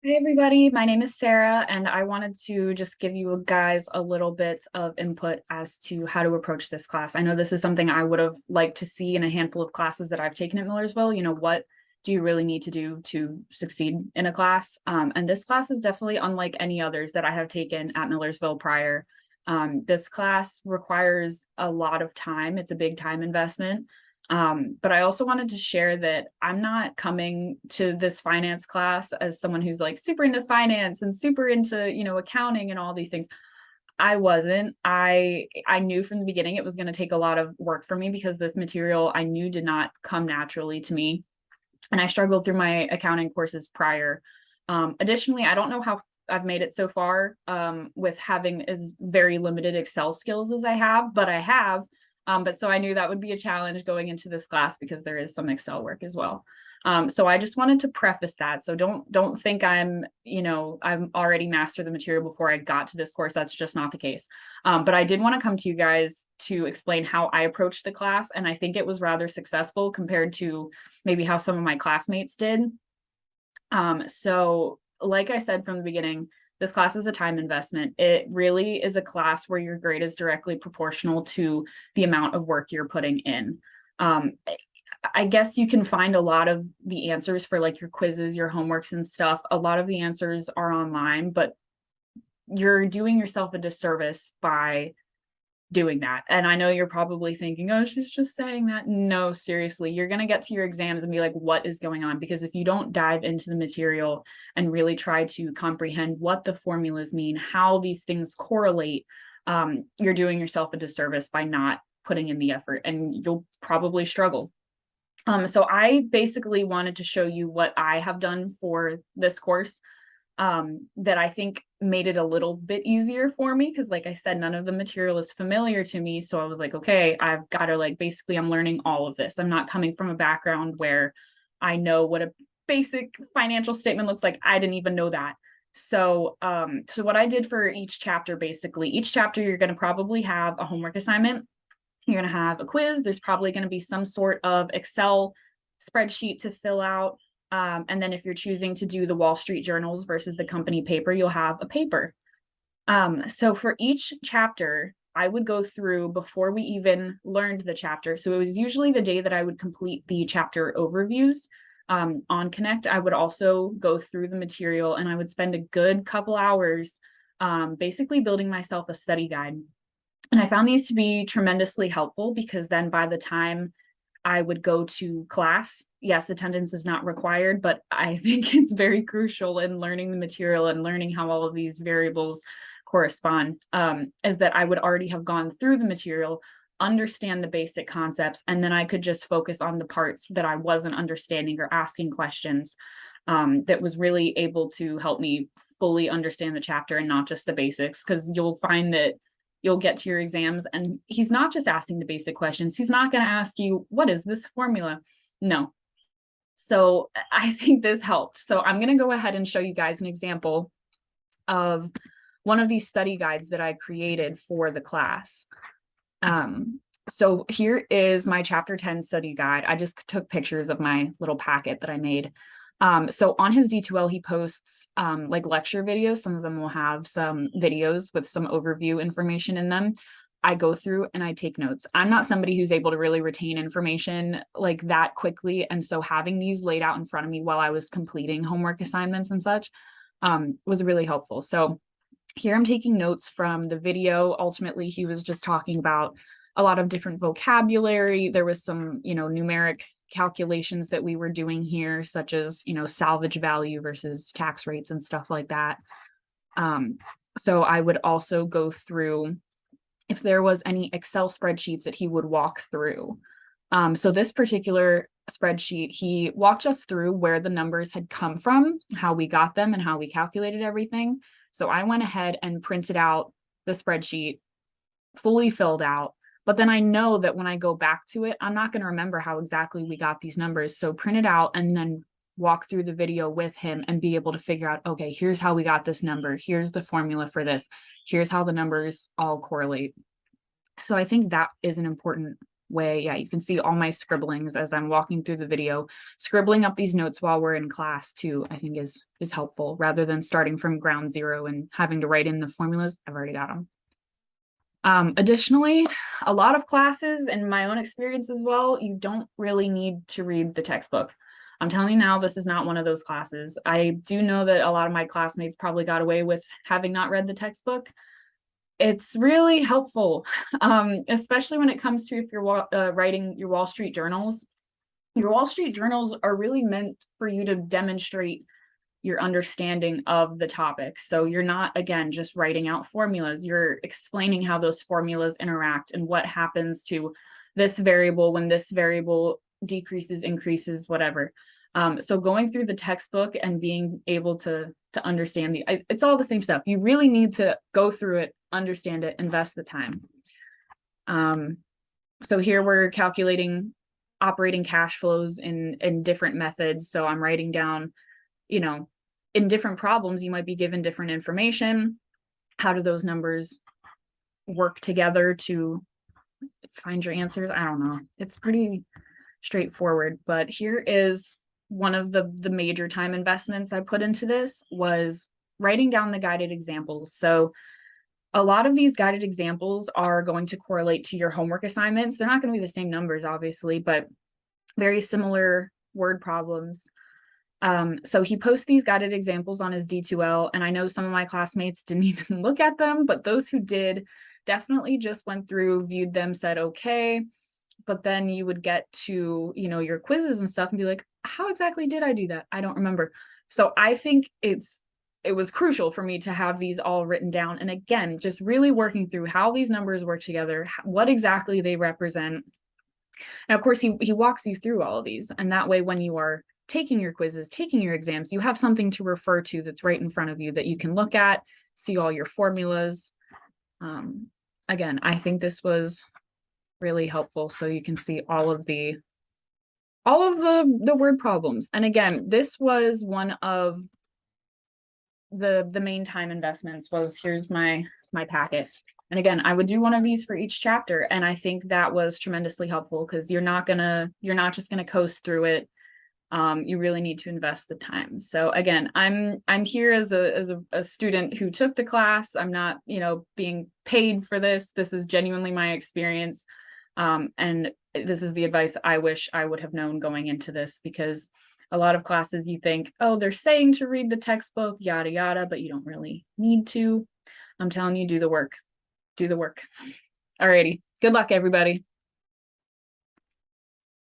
Hi everybody, my name is Sarah and I wanted to just give you guys a little bit of input as to how to approach this class. I know this is something I would have liked to see in a handful of classes that I've taken at Millersville. What do you really need to do to succeed in a class? And this class is definitely unlike any others that I have taken at Millersville prior. This class requires a lot of time. It's a big time investment. But I also wanted to share that I'm not coming to this finance class as someone who's like super into finance and super into, accounting and all these things. I wasn't. I knew from the beginning it was going to take a lot of work for me because this material I knew did not come naturally to me. And I struggled through my accounting courses prior. Additionally, I don't know how I've made it so far with having as very limited Excel skills as I have, but I have. But so I knew that would be a challenge going into this class because there is some Excel work as well. So I just wanted to preface that. So don't think I'm already mastered the material before I got to this course. That's just not the case. But I did want to come to you guys to explain how I approached the class. And I think it was rather successful compared to maybe how some of my classmates did. So like I said from the beginning, this class is a time investment. It really is a class where your grade is directly proportional to the amount of work you're putting in. I guess you can find a lot of the answers for like your quizzes, your homeworks and stuff. A lot of the answers are online, but you're doing yourself a disservice by doing that. And I know you're probably thinking, oh, she's just saying that. No, seriously, you're going to get to your exams and be like, what is going on? Because if you don't dive into the material and really try to comprehend what the formulas mean, how these things correlate, you're doing yourself a disservice by not putting in the effort and you'll probably struggle. So I basically wanted to show you what I have done for this course that I think made it a little bit easier for me because like I said, none of the material is familiar to me. So I was like, okay, I've got to basically I'm learning all of this. I'm not coming from a background where I know what a basic financial statement looks like. I didn't even know that. So what I did for each chapter, basically, each chapter you're going to probably have a homework assignment. You're going to have a quiz. There's probably going to be some sort of Excel spreadsheet to fill out. And then if you're choosing to do the Wall Street journals versus the company paper, you'll have a paper. So for each chapter, I would go through before we even learned the chapter. So it was usually the day that I would complete the chapter overviews on Connect. I would also go through the material and I would spend a good couple hours basically building myself a study guide. And I found these to be tremendously helpful because then by the time I would go to class, yes, attendance is not required, but I think it's very crucial in learning the material and learning how all of these variables correspond, is that I would already have gone through the material, understand the basic concepts, and then I could just focus on the parts that I wasn't understanding or asking questions that was really able to help me fully understand the chapter and not just the basics, because you'll find that you'll get to your exams and he's not just asking the basic questions. He's not going to ask you, what is this formula? No. So I think this helped. So I'm going to go ahead and show you guys an example of one of these study guides that I created for the class. So here is my chapter 10 study guide. I just took pictures of my little packet that I made. So on his D2L, he posts like lecture videos. Some of them will have some videos with some overview information in them. I go through and I take notes. I'm not somebody who's able to really retain information like that quickly. And so having these laid out in front of me while I was completing homework assignments and such was really helpful. So here I'm taking notes from the video. Ultimately, he was just talking about a lot of different vocabulary. There was some, numeric calculations that we were doing here, such as, salvage value versus tax rates and stuff like that. So I would also go through if there was any Excel spreadsheets that he would walk through. So this particular spreadsheet, he walked us through where the numbers had come from, how we got them and how we calculated everything. So I went ahead and printed out the spreadsheet fully filled out. But then I know that when I go back to it, I'm not going to remember how exactly we got these numbers. So print it out and then walk through the video with him and be able to figure out, okay, here's how we got this number. Here's the formula for this. Here's how the numbers all correlate. So I think that is an important way. Yeah, you can see all my scribblings as I'm walking through the video. Scribbling up these notes while we're in class too, I think is helpful, rather than starting from ground zero and having to write in the formulas. I've already got them. Additionally, a lot of classes, and my own experience as well, you don't really need to read the textbook. I'm telling you now, this is not one of those classes. I do know that a lot of my classmates probably got away with having not read the textbook. It's really helpful, especially when it comes to if you're writing your Wall Street journals. Your Wall Street journals are really meant for you to demonstrate your understanding of the topic. So you're not, again, just writing out formulas. You're explaining how those formulas interact and what happens to this variable when this variable decreases, increases, whatever. So going through the textbook and being able to understand it's all the same stuff. You really need to go through it, understand it, invest the time. So here we're calculating operating cash flows in different methods. So I'm writing down, in different problems, you might be given different information. How do those numbers work together to find your answers? I don't know. It's pretty straightforward, but here is one of the major time investments I put into this was writing down the guided examples. So a lot of these guided examples are going to correlate to your homework assignments. They're not going to be the same numbers, obviously, but very similar word problems. So he posts these guided examples on his D2L, and I know some of my classmates didn't even look at them, but those who did definitely just went through, viewed them, said, okay. But then you would get to, your quizzes and stuff and be like, how exactly did I do that? I don't remember. So I think it was crucial for me to have these all written down. And again, just really working through how these numbers work together, what exactly they represent. And of course, he walks you through all of these. And that way, when you are taking your quizzes, taking your exams, you have something to refer to that's right in front of you that you can look at, see all your formulas. Again, I think this was really helpful. So you can see all of the word problems. And again, this was one of the main time investments. Was here's my packet. And again, I would do one of these for each chapter. And I think that was tremendously helpful because you're not just gonna coast through it. You really need to invest the time. So again, I'm here as a student who took the class. I'm not, being paid for this. This is genuinely my experience. And this is the advice I wish I would have known going into this, because a lot of classes you think, oh, they're saying to read the textbook, yada, yada, but you don't really need to. I'm telling you, do the work. Do the work. Alrighty. Good luck, everybody.